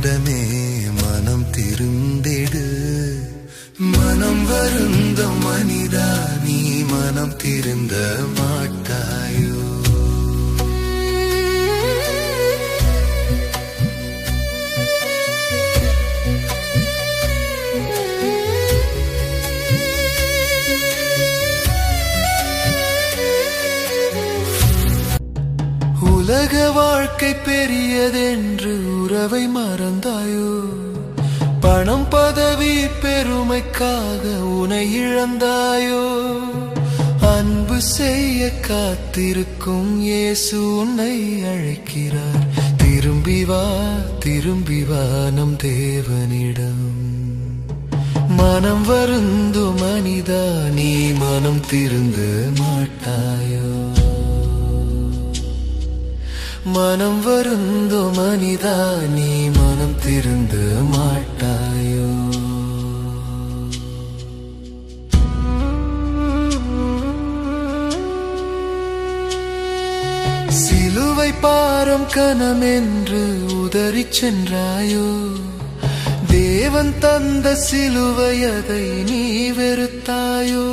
அவரிடமே மனம் திருந்திடு. மனம் வருந்த மனிதா, நீ மனம் திருந்த மாட்டாயோ? உலக வாழ்க்கை பெரியதென்று உறவை மறந்தாயோ? பணம் பதவி பெருமைக்காக உனை இழந்தாயோ? அன்பு செய்ய காத்திருக்கும் இயேசு உன்னை அழைக்கிறார். திரும்பி வா, திரும்பி வா நம் தேவனிடம். மனம் வருந்து மனிதா, நீ மனம் திருந்து மாட்டாயோ? மனம் வருந்தோ மனிதா, நீ மனம் திருந்து மாட்டாயோ? சிலுவை பாரம் கனமென்று உதறிச் சென்றாயோ? தேவன் தந்த சிலுவை அதை நீ வெறுத்தாயோ?